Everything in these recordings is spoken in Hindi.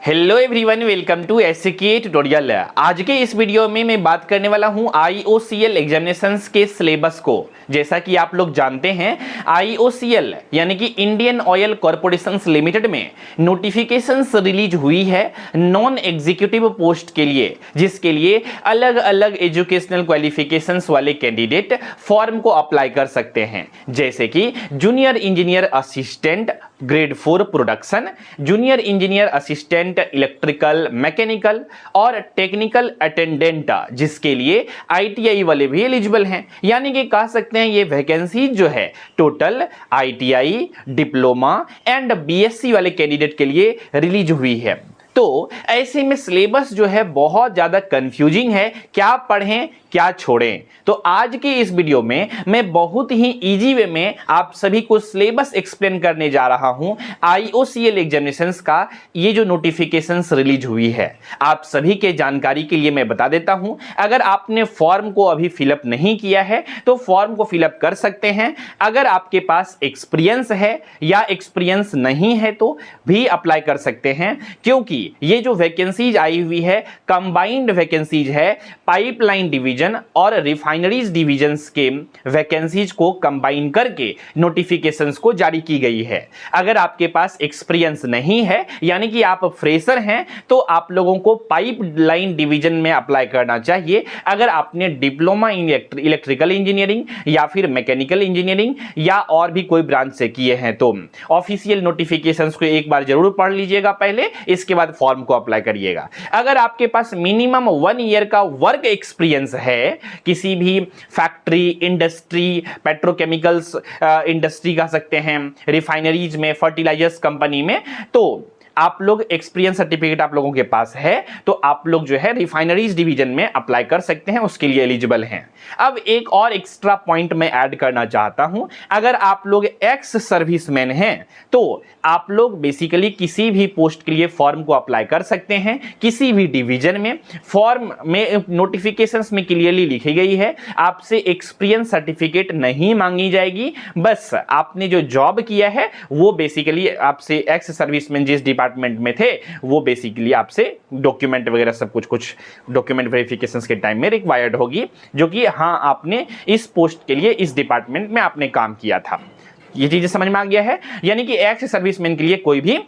Hello everyone, welcome to SK tutorial. आज के इस वीडियो में मैं बात करने वाला हूं IOCL एग्जामिनेशंस के सिलेबस को। जैसा कि आप लोग जानते हैं, IOCL यानी कि इंडियन ऑयल कॉरपोरेशंस लिमिटेड में नोटिफिकेशंस रिलीज हुई है नॉन एग्जीक्यूटिव पोस्ट के लिए, जिसके लिए अलग अलग एजुकेशनल क्वालिफिकेशंस वाले कैंडिडेट फॉर्म को अप्लाई कर सकते हैं। जैसे कि junior engineer assistant grade 4 production, junior engineer assistant electrical mechanical और टेक्निकल अटेंडेंट, जिसके लिए ITI वाले भी एलिजिबल हैं। यानी कि कह सकते हैं ये वैकेंसी जो है total ITI, diploma and BSc वाले कैंडिडेट के लिए रिलीज हुई है। तो ऐसे में सिलेबस जो है बहुत ज्यादा कंफ्यूजिंग है, क्या पढ़ें क्या छोड़ें। तो आज के इस वीडियो में मैं बहुत ही इजी वे में आप सभी को सिलेबस एक्सप्लेन करने जा रहा हूं। IOCL एग्जामिनेशंस का ये जो नोटिफिकेशंस रिलीज हुई है, आप सभी के जानकारी के लिए मैं बता देता हूं। अगर आपने फॉर्म को अभी फिलअप नहीं किया है तो फॉर्म को फिलअप कर सकते हैं। अगर आपके पास एक्सपीरियंस है या एक्सपीरियंस नहीं है तो भी अप्लाई कर सकते हैं, क्योंकि ये जो वैकेंसीज आई हुई है कंबाइंड वैकेंसीज है। पाइपलाइन डिवीजन और रिफाइनरीज डिवीजन्स के वैकेंसीज को कंबाइन करके नोटिफिकेशंस को जारी की गई है। अगर आपके पास एक्सपीरियंस नहीं है यानी कि आप फ्रेशर हैं तो आप लोगों को पाइपलाइन डिवीजन में अप्लाई करना चाहिए। अगर आपने डिप्लोमा इन इलेक्ट्रिकल इंजीनियरिंग या फिर मैकेनिकल इंजीनियरिंग या और भी कोई ब्रांच से किए हैं तो ऑफिशियल नोटिफिकेशंस को एक बार जरूर पढ़ लीजिएगा पहले, इसके बाद फॉर्म को अप्लाई करिएगा। अगर आपके पास मिनिमम 1 ईयर का वर्क एक्सपीरियंस है किसी भी फैक्ट्री, इंडस्ट्री, पेट्रोकेमिकल्स इंडस्ट्री कह सकते हैं, रिफाइनरीज में, फर्टिलाइजर्स कंपनी में, तो आप लोग एक्सपीरियंस सर्टिफिकेट आप लोगों के पास है तो आप लोग जो है रिफाइनरीज डिवीजन में अप्लाई कर सकते हैं, उसके लिए एलिजिबल हैं। अब एक और एक्स्ट्रा पॉइंट मैं ऐड करना चाहता हूं। अगर आप लोग एक्स सर्विसमैन हैं तो आप लोग बेसिकली किसी भी पोस्ट के लिए फॉर्म को अप्लाई कर सकते हैं, किसी भी डिवीजन में। फॉर्म में नोटिफिकेशंस में क्लियरली लिखी गई है आपसे एक्सपीरियंस सर्टिफिकेट नहीं मांगी जाएगी, बस आपने जो जॉब किया है वो बेसिकली आपसे एक्स सर्विसमैन जिस डिपार्टमेंट में थे वो बेसिकली आपसे डॉक्यूमेंट वगैरह सब कुछ डॉक्यूमेंट वेरिफिकेशंस के टाइम में रिक्वायर्ड होगी, जो कि हाँ आपने इस पोस्ट के लिए इस डिपार्टमेंट में आपने काम किया था। ये चीजें समझ में आ गया है। यानी कि एक्स सर्विसमैन के लिए कोई भी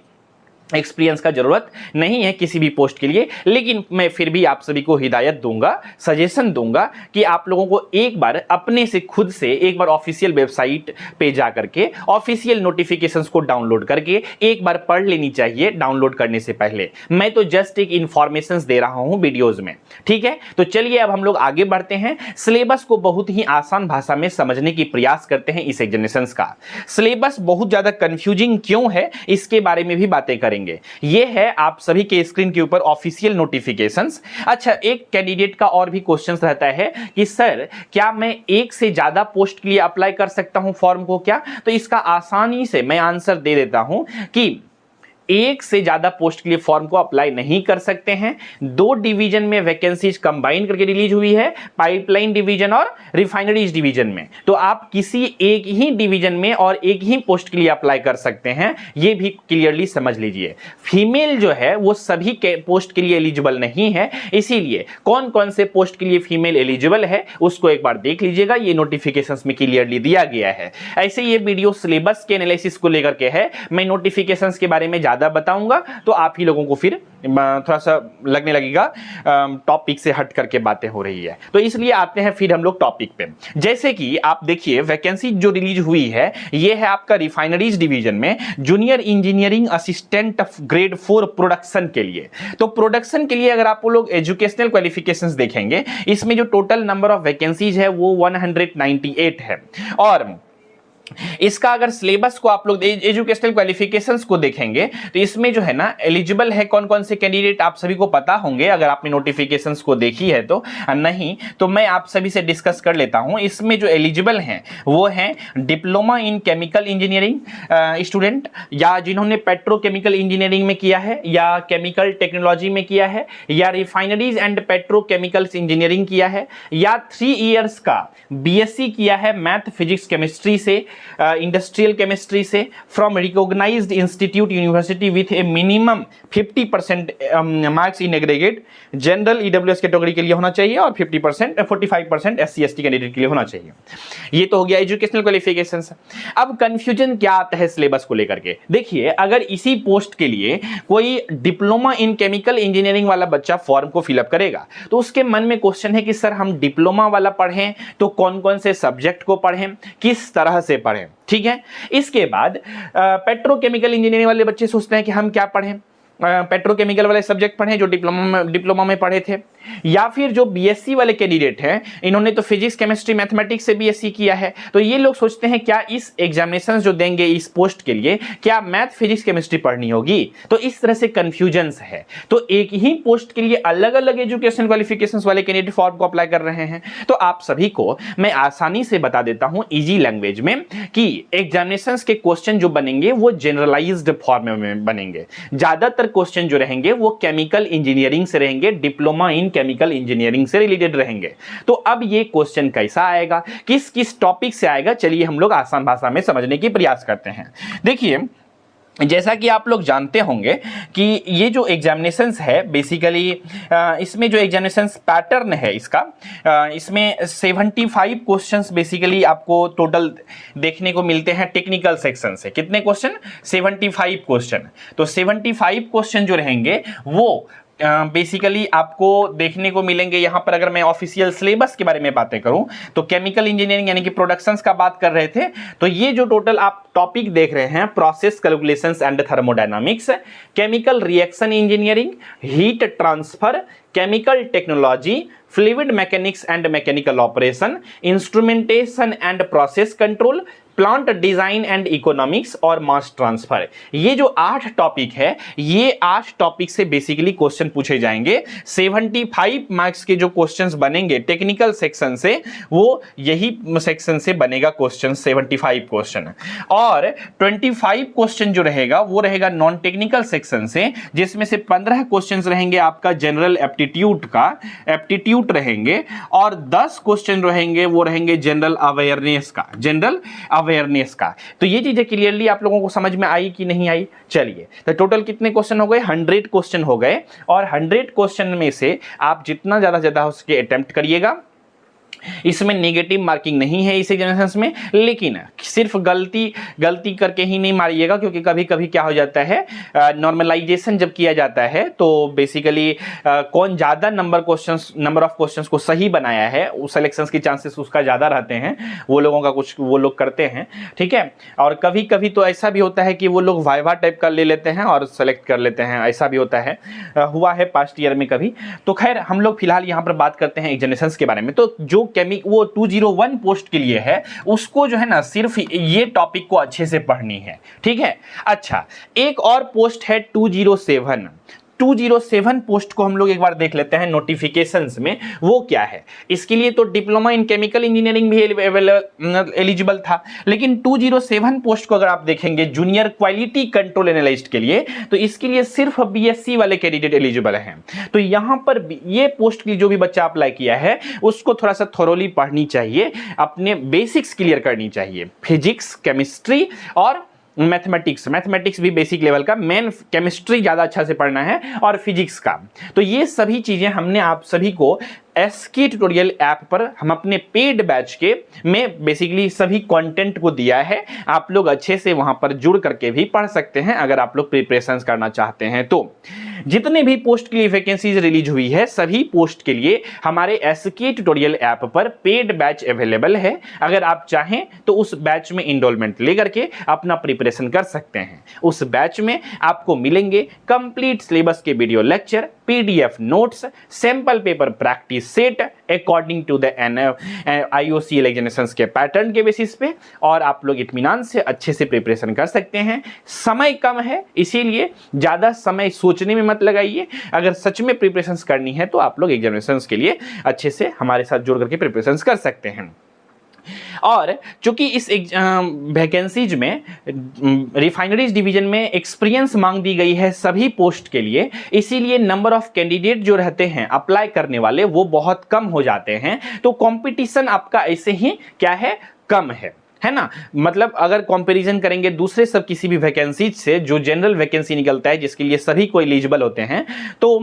एक्सपीरियंस का जरूरत नहीं है किसी भी पोस्ट के लिए। लेकिन मैं फिर भी आप सभी को हिदायत दूंगा, सजेशन दूंगा कि आप लोगों को एक बार अपने से खुद से एक बार ऑफिशियल वेबसाइट पे जा करके ऑफिशियल नोटिफिकेशंस को डाउनलोड करके एक बार पढ़ लेनी चाहिए डाउनलोड करने से पहले। मैं तो जस्ट एक इंफॉर्मेशंस दे रहा हूं वीडियोज में, ठीक है। तो चलिए अब हम लोग आगे बढ़ते हैं। सिलेबस को बहुत ही आसान भाषा में समझने की प्रयास करते हैं। इस एग्जामिनेशंस का सिलेबस बहुत ज्यादा कंफ्यूजिंग क्यों है इसके बारे में भी बातें करेंगे। ये है आप सभी के स्क्रीन के ऊपर ऑफिशियल नोटिफिकेशंस। अच्छा, एक कैंडिडेट का और भी क्वेश्चन रहता है कि सर क्या मैं एक से ज्यादा पोस्ट के लिए अप्लाई कर सकता हूं फॉर्म को क्या? तो इसका आसानी से मैं आंसर दे देता हूं कि एक से ज्यादा पोस्ट के लिए फॉर्म को अप्लाई नहीं कर सकते हैं। 2 डिवीजन में वैकेंसीज कंबाइन करके रिलीज हुई है, पाइपलाइन डिवीजन और रिफाइनरीज डिवीजन में। तो आप किसी एक ही डिवीजन में और एक ही पोस्ट के लिए अप्लाई कर सकते हैं, ये भी क्लियरली समझ लीजिए। फीमेल जो है वो सभी के पोस्ट के लिए एलिजिबल नहीं है, इसीलिए कौन कौन से पोस्ट के लिए फीमेल एलिजिबल है उसको एक बार देख लीजिएगा। ये नोटिफिकेशंस में क्लियरली दिया गया है। ऐसे ये वीडियो सिलेबस के एनालिसिस को लेकर के है, मैं नोटिफिकेशंस के बारे में बताऊंगा तो आप ही लोगों को फिर थोड़ा सा लगने लगेगा टॉपिक से हट करके बातें हो रही है। तो इसलिए आते हैं फिर हम लोग टॉपिक पे। जैसे कि आप देखिए वैकेंसी जो रिलीज हुई है ये है आपका रिफाइनरीज डिवीजन में junior engineering assistant grade 4 production के लिए। तो प्रोडक्शन के लिए अगर आप लोग एजुकेशनल क्वालिफिकेशंस देखेंगे, इसमें जो टोटल नंबर ऑफ वैकेंसीज है वो 198 है। और इसका अगर सिलेबस को आप लोग एजुकेशनल क्वालिफिकेशंस को देखेंगे तो इसमें जो है ना एलिजिबल है कौन कौन से कैंडिडेट आप सभी को पता होंगे अगर आपने नोटिफिकेशंस को देखी है तो। नहीं तो मैं आप सभी से डिस्कस कर लेता हूं। इसमें जो एलिजिबल हैं वो हैं diploma in chemical engineering student, या जिन्होंने पेट्रोकेमिकल इंजीनियरिंग में किया है या केमिकल टेक्नोलॉजी में किया है या रिफाइनरीज एंड पेट्रोकेमिकल्स इंजीनियरिंग किया है, या 3 इयर्स का BSc किया है मैथ फिजिक्स केमिस्ट्री से, इंडस्ट्रियल केमिस्ट्री से from recognised institute university with a minimum 50% marks in aggregate. General EWS category के लिए होना चाहिए और 45% SC ST कैंडिडेट के लिए होना चाहिए। ये तो हो गया एजुकेशनल क्वालिफिकेशंस। अब कंफ्यूजन क्या आता है सिलेबस को लेकर के, देखिए अगर इसी पोस्ट के लिए कोई डिप्लोमा इन केमिकल इंजीनियरिंग वाला बच्चा फॉर्म को फिलअप करेगा तो उसके मन में क्वेश्चन है कि सर हम डिप्लोमा वाला पढ़ें तो कौन कौन से सब्जेक्ट को पढ़ें, किस तरह से पढ़ें, ठीक है। इसके बाद पेट्रोकेमिकल इंजीनियरिंग वाले बच्चे सोचते हैं कि हम क्या पढ़ें, पेट्रोकेमिकल वाले सब्जेक्ट पढ़ें जो डिप्लोमा में पढ़े थे, या फिर जो बीएससी वाले कैंडिडेट हैं इन्होंने तो फिजिक्स केमिस्ट्री मैथमेटिक्स से बीएससी किया है, तो ये लोग सोचते हैं क्या इस एग्जामिनेशन जो देंगे इस पोस्ट के लिए क्या मैथ फिजिक्स केमिस्ट्री पढ़नी होगी। तो इस तरह से कंफ्यूजन्स है। तो एक ही पोस्ट के लिए अलग अलग एजुकेशन क्वालिफिकेशंस वाले कैंडिडेट फॉर्म को अप्लाई कर रहे हैं। तो आप सभी को मैं आसानी से बता देता हूं इजी लैंग्वेज में कि एग्जामिनेशंस के क्वेश्चन जो बनेंगे वो जनरलाइज्ड फॉर्म में बनेंगे। ज्यादातर क्वेश्चन जो रहेंगे वो केमिकल इंजीनियरिंग से रहेंगे, डिप्लोमा इन केमिकल इंजीनियरिंग से रिलेटेड रहेंगे। तो अब ये क्वेश्चन कैसा आएगा, किस किस टॉपिक से आएगा, चलिए हम लोग आसान भाषा में समझने की प्रयास करते हैं। देखिए जैसा कि आप लोग जानते होंगे कि ये जो एग्जामिनेशंस है बेसिकली इसमें जो एग्जामिनेशंस पैटर्न है इसका इसमें 75 क्वेश्चंस बेसिकली आपको टोटल देखने को मिलते हैं टेक्निकल सेक्शन से। कितने क्वेश्चन? 75 क्वेश्चन। तो 75 क्वेश्चन जो रहेंगे वो बेसिकली आपको देखने को मिलेंगे। यहां पर अगर मैं ऑफिशियल सिलेबस के बारे में बातें करूं तो केमिकल इंजीनियरिंग यानी कि प्रोडक्शंस का बात कर रहे थे, तो ये जो टोटल आप टॉपिक देख रहे हैं process calculations and thermodynamics, chemical reaction engineering, heat transfer, chemical technology, fluid mechanics and mechanical operation, instrumentation and process control, plant design and economics और मास ट्रांसफर। ये जो 8 टॉपिक है ये 8 टॉपिक से बेसिकली क्वेश्चन पूछे जाएंगे। 75 मार्क्स के जो क्वेश्चंस बनेंगे टेक्निकल सेक्शन से वो यही सेक्शन से बनेगा क्वेश्चन 75 क्वेश्चन, और 25 क्वेश्चन जो रहेगा वो रहेगा नॉन टेक्निकल सेक्शन से, जिसमें से 15 क्वेश्चन रहेंगे आपका जनरल एप्टीट्यूड का, एप्टीट्यूड रहेंगे, और 10 क्वेश्चन रहेंगे वो रहेंगे जनरल अवेयरनेस का, जनरल अवेयरनेस का। तो ये चीजें क्लियरली आप लोगों को समझ में आई कि नहीं आई? चलिए तो टोटल कितने क्वेश्चन हो गए? 100 क्वेश्चन हो गए, और 100 क्वेश्चन में से आप जितना ज्यादा हो सके अटेम्प्ट करिएगा। इसमें नेगेटिव मार्किंग नहीं है इस एग्जामिनेशन में, लेकिन सिर्फ गलती करके ही नहीं मारिएगा, क्योंकि कभी कभी क्या हो जाता है नॉर्मलाइजेशन जब किया जाता है तो बेसिकली कौन ज्यादा नंबर ऑफ क्वेश्चंस को सही बनाया है उस सिलेक्शंस के चांसेस उसका ज्यादा रहते हैं, वो लोगों का कुछ वो लोग करते हैं, ठीक है। और कभी कभी तो ऐसा भी होता है कि वो लोग वाइवा टाइप का ले लेते हैं और सेलेक्ट कर लेते हैं, ऐसा भी होता है, हुआ है पास्ट ईयर में कभी। तो खैर हम लोग फिलहाल यहाँ पर बात करते हैं एग्जामिनेशंस के बारे में। तो जो वो 201 पोस्ट के लिए है उसको जो है ना सिर्फ ये टॉपिक को अच्छे से पढ़नी है, ठीक है। अच्छा, एक और पोस्ट है 207 पोस्ट को हम लोग एक बार देख लेते हैं नोटिफिकेशंस में वो क्या है। इसके लिए तो डिप्लोमा इन केमिकल इंजीनियरिंग भी एलिजिबल था, लेकिन 207 पोस्ट को अगर आप देखेंगे जूनियर क्वालिटी कंट्रोल एनालिस्ट के लिए, तो इसके लिए सिर्फ बीएससी वाले कैंडिडेट एलिजिबल हैं। तो यहां पर ये पोस्ट की जो भी बच्चा अप्लाई किया है उसको थोड़ा सा थोरोली पढ़नी चाहिए, अपने बेसिक्स क्लियर करनी चाहिए, फिजिक्स, केमिस्ट्री और मैथमेटिक्स भी बेसिक लेवल का, मेन केमिस्ट्री ज्यादा अच्छा से पढ़ना है और फिजिक्स का। तो ये सभी चीजें हमने आप सभी को एसके ट्यूटोरियल ऐप पर हम अपने पेड बैच के में बेसिकली सभी कंटेंट को दिया है। आप लोग अच्छे से वहां पर जुड़ करके भी पढ़ सकते हैं अगर आप लोग प्रिपरेशन करना चाहते हैं। तो जितने भी पोस्ट के लिए वैकेंसीज रिलीज हुई है सभी पोस्ट के लिए हमारे एसके ट्यूटोरियल ऐप पर पेड बैच अवेलेबल है। अगर आप चाहें तो उस बैच में इनरोलमेंट लेकर के अपना प्रिपरेशन कर सकते हैं। उस बैच में आपको मिलेंगे कंप्लीट सिलेबस के video lecture, PDF notes, sample paper practice set according to the IOCL examinations के पैटर्न के बेसिस पे, और आप लोग इत्मीनान से अच्छे से प्रिपरेशन कर सकते हैं। समय कम है इसीलिए ज्यादा समय सोचने में मत लगाइए। अगर सच में प्रिपरेशन करनी है तो आप लोग एग्जामिनेशंस के लिए अच्छे से हमारे साथ जुड़ करके प्रिपरेशन कर सकते हैं। और चूंकि इस वैकेंसीज में रिफाइनरीज डिवीजन में एक्सपीरियंस मांग दी गई है सभी पोस्ट के लिए, इसीलिए नंबर ऑफ कैंडिडेट जो रहते हैं अप्लाई करने वाले वो बहुत कम हो जाते हैं। तो कंपटीशन आपका ऐसे ही क्या है, कम है। है ना। मतलब अगर कंपैरिजन करेंगे दूसरे सब किसी भी वैकेंसी से, जो जनरल वैकेंसी निकलता है जिसके लिए सभी को एलिजिबल होते हैं, तो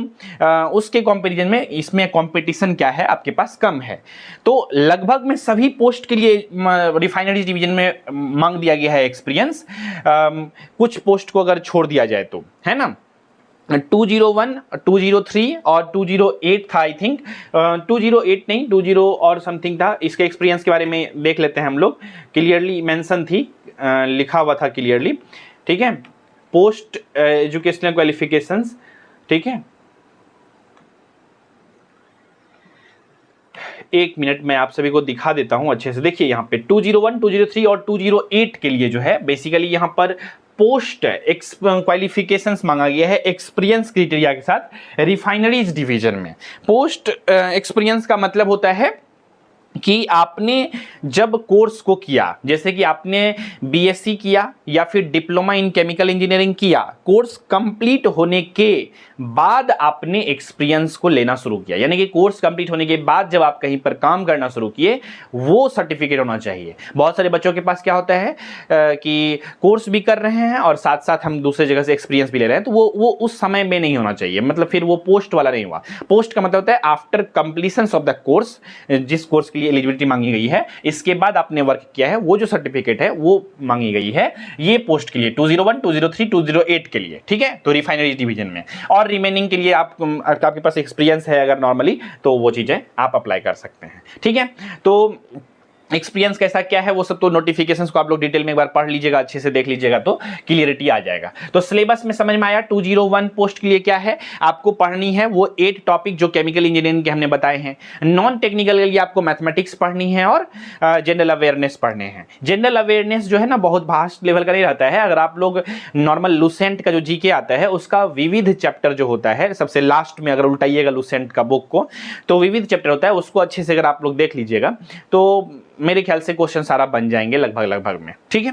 उसके कंपैरिजन में इसमें कंपटीशन क्या है, आपके पास कम है। तो लगभग में सभी पोस्ट के लिए रिफाइनरीज डिवीजन में मांग दिया गया है एक्सपीरियंस, कुछ पोस्ट को अगर छोड़ दिया जाए तो, है ना। 201, 203 और 208 था आई थिंक, 208 नहीं 20 और समथिंग था। इसके एक्सपीरियंस के बारे में देख लेते हैं हम लोग, क्लियरली मेंशन थी, लिखा हुआ था क्लियरली, ठीक है। पोस्ट एजुकेशनल क्वालिफिकेशंस, ठीक है। एक मिनट मैं आप सभी को दिखा देता हूं अच्छे से। देखिए यहाँ पे 201, 203 और 208 के लिए जो है बेसिकली यहाँ पर पोस्ट क्वालिफिकेशंस मांगा गया है एक्सपीरियंस क्राइटेरिया के साथ रिफाइनरीज डिवीजन में। पोस्ट एक्सपीरियंस का मतलब होता है कि आपने जब कोर्स को किया, जैसे कि आपने बीएससी किया या फिर डिप्लोमा इन केमिकल इंजीनियरिंग किया, कोर्स कंप्लीट होने के बाद आपने एक्सपीरियंस को लेना शुरू किया, यानी कि कोर्स कंप्लीट होने के बाद जब आप कहीं पर काम करना शुरू किए, वो सर्टिफिकेट होना चाहिए। बहुत सारे बच्चों के पास क्या होता है कि कोर्स भी कर रहे हैं और साथ साथ हम दूसरे जगह से एक्सपीरियंस भी ले रहे हैं, तो वो उस समय में नहीं होना चाहिए, मतलब फिर वो पोस्ट वाला नहीं हुआ। पोस्ट का मतलब होता है after completion of the course, जिस कोर्स के लिए एलिजिबिलिटी मांगी गई है, इसके बाद आपने वर्क किया है, वो जो सर्टिफिकेट है वो मांगी गई है, ये पोस्ट के लिए 201, 203, 208 के लिए, ठीक है। तो रिफाइनरी डिवीजन में, और रिमेनिंग के लिए आपके पास एक्सपीरियंस है अगर नॉर्मली, तो वो चीजें आप अप्लाई कर सकते हैं, ठीक है। तो एक्सपीरियंस कैसा क्या है वो सब तो नोटिफिकेशंस को आप लोग डिटेल में एक बार पढ़ लीजिएगा, अच्छे से देख लीजिएगा तो क्लियरिटी आ जाएगा। तो सिलेबस में समझ में आया 201 पोस्ट के लिए क्या है आपको पढ़नी है, वो 8 टॉपिक जो केमिकल इंजीनियरिंग के हमने बताए हैं। नॉन टेक्निकल के लिए आपको मैथमेटिक्स पढ़नी है और जनरल अवेयरनेस पढ़ने हैं। जनरल अवेयरनेस जो है ना बहुत वास्ट लेवल का नहीं रहता है। अगर आप लोग नॉर्मल लुसेंट का जो जीके आता है उसका विविध चैप्टर जो होता है सबसे लास्ट में, अगर उल्टाइएगा लुसेंट का बुक को तो विविध चैप्टर होता है, उसको अच्छे से अगर आप लोग देख लीजिएगा तो मेरे ख्याल से क्वेश्चन सारा बन जाएंगे लगभग में, ठीक है।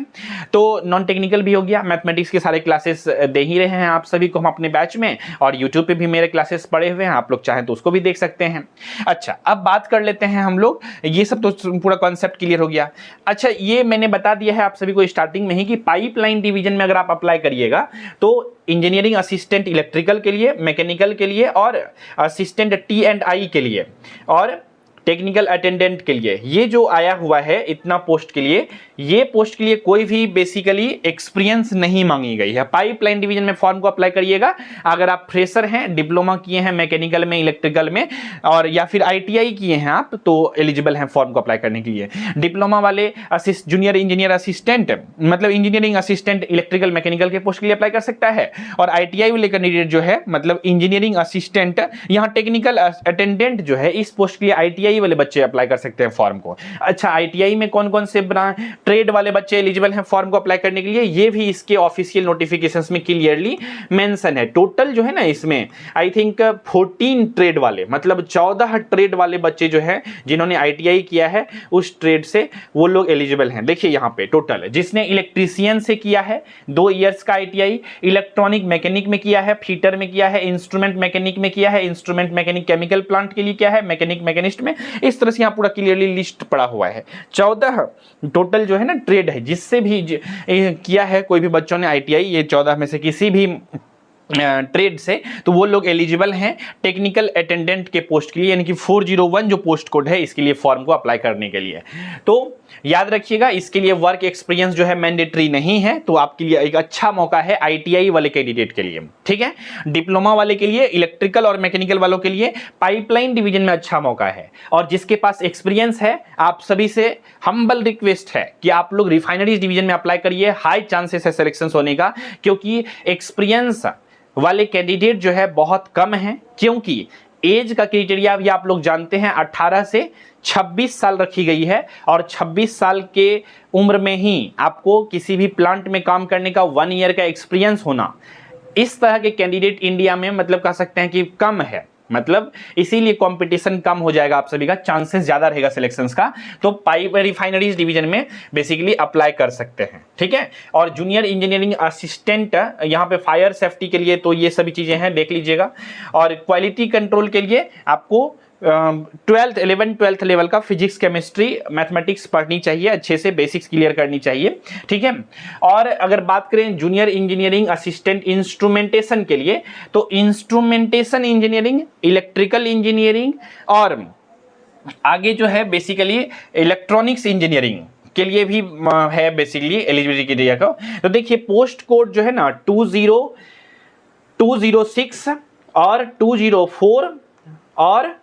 तो नॉन टेक्निकल भी हो गया, मैथमेटिक्स के सारे क्लासेस दे ही रहे हैं आप सभी को हम अपने बैच में, और यूट्यूब पे भी मेरे क्लासेस पड़े हुए हैं, आप लोग चाहें तो उसको भी देख सकते हैं। अच्छा, अब बात कर लेते हैं हम लोग, ये सब तो पूरा कॉन्सेप्ट क्लियर हो गया। अच्छा, ये मैंने बता दिया है आप सभी को स्टार्टिंग में ही कि पाइपलाइन डिवीजन में अगर आप अप्लाई करिएगा तो इंजीनियरिंग असिस्टेंट इलेक्ट्रिकल के लिए, मैकेनिकल के लिए और असिस्टेंट T&I के लिए और टेक्निकल अटेंडेंट के लिए, ये जो आया हुआ है इतना पोस्ट के लिए, ये पोस्ट के लिए कोई भी बेसिकली एक्सपीरियंस नहीं मांगी गई है। पाइपलाइन डिवीजन में फॉर्म को अप्लाई करिएगा अगर आप फ्रेशर हैं, डिप्लोमा किए हैं मैकेनिकल में, इलेक्ट्रिकल में, और या फिर ITI किए हैं आप, तो एलिजिबल हैं फॉर्म को अप्लाई करने के लिए। डिप्लोमा वाले जूनियर इंजीनियर असिस्टेंट, मतलब इंजीनियरिंग असिस्टेंट इलेक्ट्रिकल मैकेनिकल के पोस्ट के लिए अप्लाई कर सकता है, और ITI वाले कैंडिडेट जो है मतलब इंजीनियरिंग असिस्टेंट, यहाँ टेक्निकल अटेंडेंट जो है इस पोस्ट के लिए ITI वाले बच्चे अप्लाई कर सकते हैं फॉर्म को। अच्छा, ITI में कौन कौन से ट्रेड वाले बच्चे एलिजिबल हैं फॉर्म को अप्लाई करने के लिए, ये भी इसके ऑफिशियल नोटिफिकेशंस में क्लियरली मेंशन है। टोटल जो है ना इसमें आई थिंक 14 ट्रेड वाले, मतलब 14 ट्रेड वाले बच्चे जो है जिन्होंने ITI किया है उस ट्रेड से, वो लोग एलिजिबल हैं। देखिए यहाँ पे टोटल जिसने इलेक्ट्रीशियन से किया है 2 इयर्स का ITI, इलेक्ट्रॉनिक मैकेनिक में किया है, फीटर में किया है, इंस्ट्रूमेंट मैकेनिक में किया है, इंस्ट्रूमेंट मैकेनिक केमिकल प्लांट के लिए किया है, मैकेनिक मैकेनिस्ट में, इस तरह से यहाँ पूरा क्लियरली लिस्ट पड़ा हुआ है। 14 टोटल जो है ना ट्रेड है जिससे भी किया है कोई भी बच्चों ने ITI, ये 14 में से किसी भी ट्रेड से, तो वो लोग एलिजिबल हैं टेक्निकल अटेंडेंट के पोस्ट के लिए, यानी कि 401 जो पोस्ट कोड है इसके लिए फॉर्म को अप्लाई करने के लिए। तो याद rखिएगा इसके लिए वर्क एक्सपीरियंस जो है मैंडेटरी नहीं है, तो आपके लिए एक अच्छा मौका है ITI वाले कैंडिडेट के लिए, ठीक है। डिप्लोमा वाले के लिए, इलेक्ट्रिकल और मैकेनिकल वालों के लिए पाइपलाइन डिवीजन में अच्छा मौका है, और जिसके पास एक्सपीरियंस है आप सभी से हम्बल रिक्वेस्ट है कि आप लोग रिफाइनरीज डिवीजन में अप्लाई करिए, हाई चांसेस है सिलेक्शन होने का, क्योंकि एक्सपीरियंस वाले कैंडिडेट जो है बहुत कम है, क्योंकि एज का क्राइटेरिया भी आप लोग जानते हैं 18 से 26 साल रखी गई है, और 26 साल के उम्र में ही आपको किसी भी प्लांट में काम करने का 1 ईयर का एक्सपीरियंस होना, इस तरह के कैंडिडेट इंडिया में मतलब कह सकते हैं कि कम है, मतलब इसीलिए कंपटीशन कम हो जाएगा, आप सभी का चांसेस ज्यादा रहेगा सिलेक्शंस का। तो पाइप रिफाइनरीज डिवीजन में बेसिकली अप्लाई कर सकते हैं, ठीक है। और जूनियर इंजीनियरिंग असिस्टेंट यहाँ पे फायर सेफ्टी के लिए, तो ये सभी चीजें हैं देख लीजिएगा, और क्वालिटी कंट्रोल के लिए आपको ट्वेल्थ लेवल का फिजिक्स केमिस्ट्री मैथमेटिक्स पढ़नी चाहिए, अच्छे से बेसिक्स क्लियर करनी चाहिए, ठीक है। और अगर बात करें जूनियर इंजीनियरिंग असिस्टेंट इंस्ट्रूमेंटेशन के लिए, तो इंस्ट्रूमेंटेशन इंजीनियरिंग, इलेक्ट्रिकल इंजीनियरिंग और आगे जो है बेसिकली इलेक्ट्रॉनिक्स इंजीनियरिंग के लिए भी है बेसिकली एलिजिबिलिटी क्राइटेरिया का। तो देखिए पोस्ट कोड जो है ना 206 और 204 और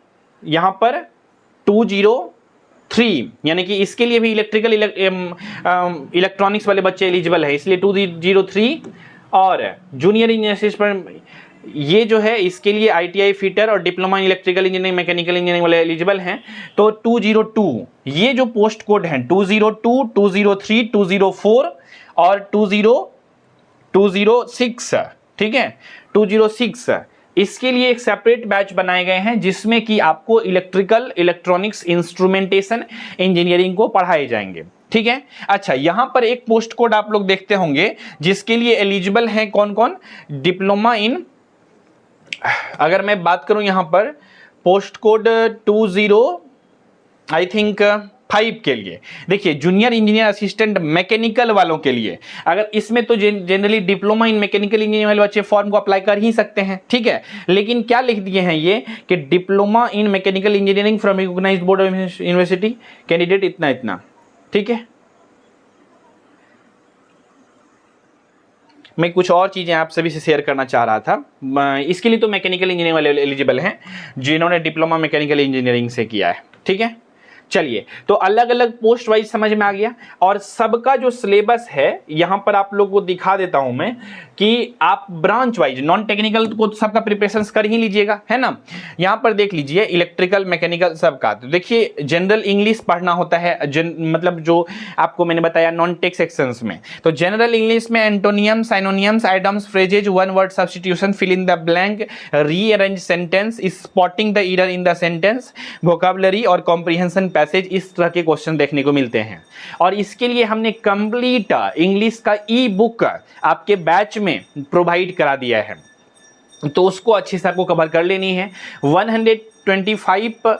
यहां पर 203, यानी कि इसके लिए भी इलेक्ट्रॉनिक्स वाले बच्चे एलिजिबल है, इसलिए 203 और जूनियर इंजीनियर ये जो है इसके लिए ITI फिटर और diploma in electrical engineering mechanical engineering वाले एलिजिबल हैं। तो 202 ये जो पोस्ट कोड हैं 202, 203, 204 और 206, ठीक है 206, इसके लिए एक सेपरेट बैच बनाए गए हैं जिसमें कि आपको इलेक्ट्रिकल इलेक्ट्रॉनिक्स इंस्ट्रूमेंटेशन इंजीनियरिंग को पढ़ाए जाएंगे, ठीक है। अच्छा, यहां पर एक पोस्ट कोड आप लोग देखते होंगे जिसके लिए एलिजिबल हैं कौन कौन, डिप्लोमा इन, अगर मैं बात करूं यहां पर पोस्ट कोड 5 के लिए, देखिए जूनियर इंजीनियर असिस्टेंट मैकेनिकल वालों के लिए, अगर इसमें तो generally diploma in mechanical engineering वाले बच्चे फॉर्म को अप्लाई कर ही सकते हैं, ठीक है। लेकिन क्या लिख दिए हैं ये कि diploma in mechanical engineering from recognised board of university candidate इतना इतना, ठीक है। मैं कुछ और चीजें आप सभी से शेयर करना चाह रहा था, इसके लिए तो मैकेनिकल इंजीनियरिंग वाले एलिजिबल हैं जिन्होंने डिप्लोमा मैकेनिकल इंजीनियरिंग से किया है, ठीक है। चलिए, तो अलग अलग पोस्ट वाइज समझ में आ गया और सबका जो सिलेबस है यहां पर आप लोग को दिखा देता हूं मैं कि आप ब्रांच वाइज नॉन टेक्निकल को सबका प्रिपरेशन कर ही लीजिएगा, है ना। यहां पर देख लीजिए इलेक्ट्रिकल मैकेनिकल सबका, तो देखिए जनरल इंग्लिश पढ़ना होता है, मतलब जो आपको मैंने बताया नॉन टेक सेक्शंस में, तो जनरल इंग्लिश में antonyms, synonyms, idioms, phrases, one word substitution, fill in the blank, rearrange sentence, spotting the error in the sentence, vocabulary और कॉम्प्रिहेंशन पैसेज, इस तरह के क्वेश्चन देखने को मिलते हैं। और इसके लिए हमने कंप्लीट इंग्लिश का ई बुक आपके बैच में प्रोवाइड करा दिया है, तो उसको अच्छे से आपको कवर कर लेनी है। 125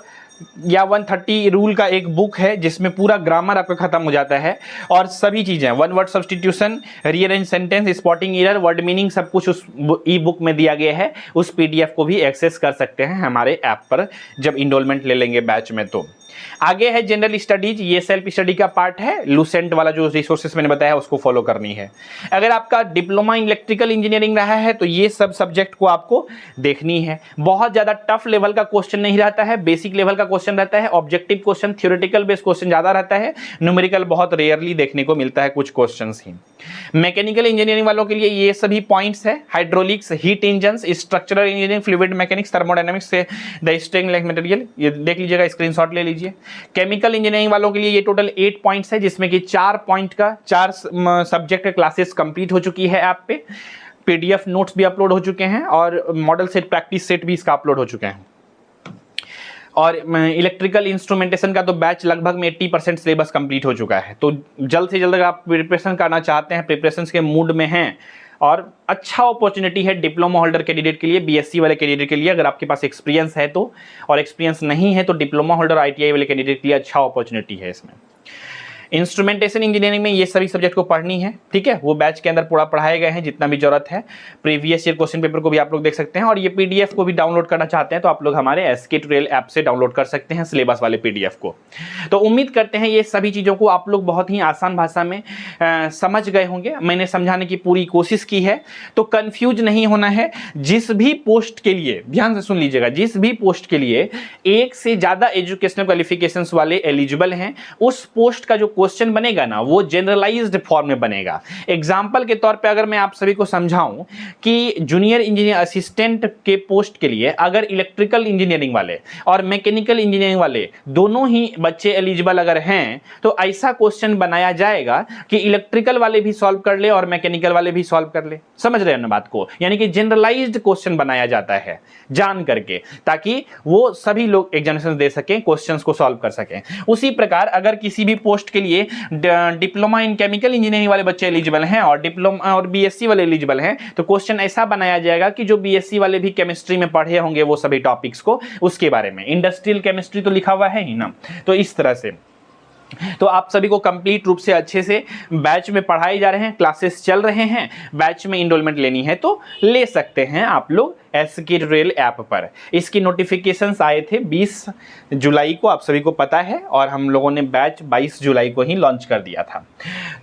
या 130 रूल का एक बुक है जिसमें पूरा ग्रामर आपका खत्म हो जाता है और सभी चीजें, one word substitution, rearrange sentence, spotting error, word meaning, सब कुछ उस ई बुक में दिया गया है। उस PDF को भी एक्सेस कर सकते हैं हमारे ऐप पर जब इनरोलमेंट ले लेंगे बैच में। तो आगे है जनरल स्टडीज, ये सेल्फ स्टडी का पार्ट है, लूसेंट वाला जो रिसोर्सेस मैंने बताया उसको फॉलो करनी है। अगर आपका डिप्लोमा इलेक्ट्रिकल इंजीनियरिंग रहा है तो ये सब सब्जेक्ट को आपको देखनी है। बहुत ज्यादा टफ लेवल का क्वेश्चन नहीं रहता है, बेसिक लेवल का क्वेश्चन रहता है, objective question, theoretical based question ज्यादा रहता है, न्यूमेरिकल बहुत रेयरली देखने को मिलता है, कुछ क्वेश्चन ही। मैकेनिकल इंजीनियरिंग वालों के लिए ये सभी पॉइंट्स है, hydraulics, heat engine, structural engineering, fluid mechanics, thermodynamics से द स्ट्रेंथ लाइक मटेरियल, ये देख लीजिएगा, स्क्रीनशॉट ले लीजिए। केमिकल इंजीनियरिंग वालों के लिए ये टोटल 8 पॉइंट्स है जिसमें कि 4 पॉइंट का 4 सब्जेक्ट क्लासेस कंप्लीट हो चुकी है ऐप पे, PDF नोट्स भी अपलोड हो चुके हैं और मॉडल सेट, प्रैक्टिस सेट भी इसका अपलोड हो चुके हैं। और इलेक्ट्रिकल इंस्ट्रूमेंटेशन का तो बैच लगभग में 80% सिलेबस कंप्लीट हो चुका है। तो जल्द से जल्द अगर आप प्रिपरेशन करना चाहते हैं, प्रिपरेशन के मूड में हैं, और अच्छा अपॉर्चुनिटी है डिप्लोमा होल्डर कैंडिडेट के लिए, BSc वाले कैंडिडेट के लिए, अगर आपके पास एक्सपीरियंस है तो, और एक्सपीरियंस नहीं है तो डिप्लोमा होल्डर ITI वाले कैंडिडेट के लिए अच्छा अपॉर्चुनिटी है इसमें। इंस्ट्रूमेंटेशन इंजीनियरिंग में ये सभी सब्जेक्ट को पढ़नी है, ठीक है। वो बैच के अंदर पूरा पढ़ाए गए हैं जितना भी जरूरत है। प्रीवियस ईयर क्वेश्चन पेपर को भी आप लोग देख सकते हैं और ये PDF को भी डाउनलोड करना चाहते हैं तो आप लोग हमारे SK ट्यूटोरियल ऐप से डाउनलोड कर सकते हैं सिलेबस वाले PDF को। तो उम्मीद करते हैं ये सभी चीज़ों को आप लोग बहुत ही आसान भाषा में समझ गए होंगे। मैंने समझाने की पूरी कोशिश की है, तो कन्फ्यूज नहीं होना है। जिस भी पोस्ट के लिए, ध्यान से सुन लीजिएगा, जिस भी पोस्ट के लिए 1 से ज़्यादा एजुकेशनल क्वालिफिकेशंस वाले एलिजिबल हैं, उस पोस्ट का जो क्वेश्चन बनेगा ना वो जनरलाइज्ड फॉर्म में बनेगा। एग्जांपल के तौर पे अगर मैं आप सभी को समझाऊं कि जूनियर इंजीनियर असिस्टेंट के पोस्ट के लिए अगर इलेक्ट्रिकल इंजीनियरिंग वाले और मैकेनिकल इंजीनियरिंग वाले दोनों ही बच्चे एलिजिबल अगर हैं तो ऐसा क्वेश्चन बनाया जाएगा कि इलेक्ट्रिकल वाले भी सॉल्व कर ले और मैकेनिकल वाले भी सॉल्व कर ले। समझ रहे हैं ना बात को? यानी कि जनरलाइज्ड क्वेश्चन बनाया जाता है जान करके, ताकि वो सभी लोग एग्जामिनेशन दे सकें, क्वेश्चंस को सॉल्व कर सकें। उसी प्रकार अगर किसी भी पोस्ट के लिए लिए डिप्लोमा इन केमिकल इंजीनियरिंग वाले बच्चे एलिजिबल हैं और डिप्लोमा और बीएससी वाले एलिजिबल हैं, तो क्वेश्चन ऐसा बनाया जाएगा कि जो बीएससी वाले भी केमिस्ट्री में पढ़े होंगे वो सभी टॉपिक्स को, उसके बारे में। इंडस्ट्रियल केमिस्ट्री तो लिखा हुआ है ही ना, तो इस तरह से तो आप सभी को कंप्लीट रूप से अच्छे से बैच में पढ़ाए जा रहे हैं, क्लासेस चल रहे हैं, बैच में इनरोलमेंट लेनी है तो ले सकते हैं आप लोग एसके ट्यूटोरियल ऐप पर। इसकी नोटिफिकेशंस आए थे 20 जुलाई को, आप सभी को पता है, और हम लोगों ने बैच 22 जुलाई को ही लॉन्च कर दिया था।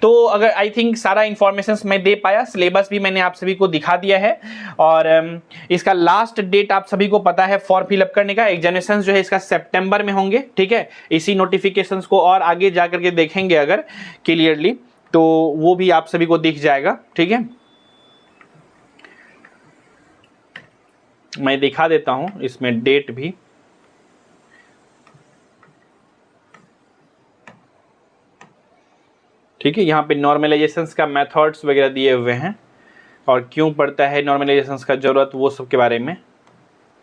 तो अगर आई थिंक सारा इंफॉर्मेशन मैं दे पाया, सिलेबस भी मैंने आप सभी को दिखा दिया है, और इसका लास्ट डेट आप सभी को पता है फॉर्म फिलअप करने का। एग्जामिनेशन जो है इसका सितंबर में होंगे, ठीक है। इसी नोटिफिकेशंस को और आगे जाकर के देखेंगे अगर क्लियरली तो वो भी आप सभी को दिख जाएगा, ठीक है। मैं दिखा देता हूं इसमें डेट भी, ठीक है। यहां पे नॉर्मलाइजेशंस का मेथड्स वगैरह दिए हुए हैं और क्यों पड़ता है नॉर्मलाइजेशंस का जरूरत, वो सब के बारे में,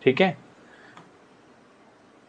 ठीक है।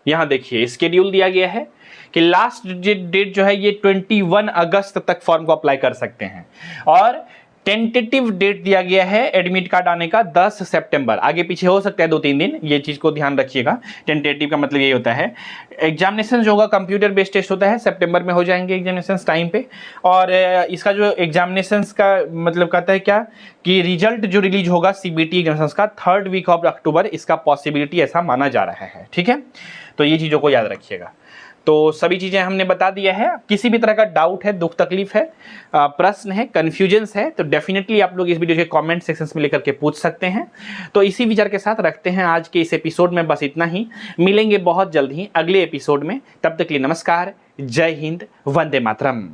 यहां देखिए स्केड्यूल दिया गया है कि लास्ट डेट जो है ये 21 अगस्त तक फॉर्म को अप्लाई कर सकते हैं, और टेंटेटिव डेट दिया गया है एडमिट कार्ड आने का 10 सितंबर। आगे पीछे हो सकता है 2-3 दिन, ये चीज को ध्यान रखिएगा। टेंटेटिव का मतलब यही होता है। एग्जामिनेशन जो होगा कंप्यूटर बेस्ड टेस्ट होता है, सितंबर में हो जाएंगे एग्जामिनेशन टाइम पे, और इसका जो एग्जामिनेशन का मतलब कहता है क्या कि रिजल्ट जो रिलीज होगा सीबीटी एग्जामिनेशन का 3rd वीक ऑफ अक्टूबर, इसका पॉसिबिलिटी ऐसा माना जा रहा है, ठीक है। तो ये चीजों को याद रखिएगा। तो सभी चीजें हमने बता दिया है। किसी भी तरह का डाउट है, दुख तकलीफ है, प्रश्न है, कंफ्यूजन्स है, तो डेफिनेटली आप लोग इस वीडियो के कमेंट सेक्शंस में लेकर के पूछ सकते हैं। तो इसी विचार के साथ रखते हैं आज के इस एपिसोड में बस इतना ही। मिलेंगे बहुत जल्द ही अगले एपिसोड में, तब तक के लिए नमस्कार, जय हिंद, वंदे मातरम।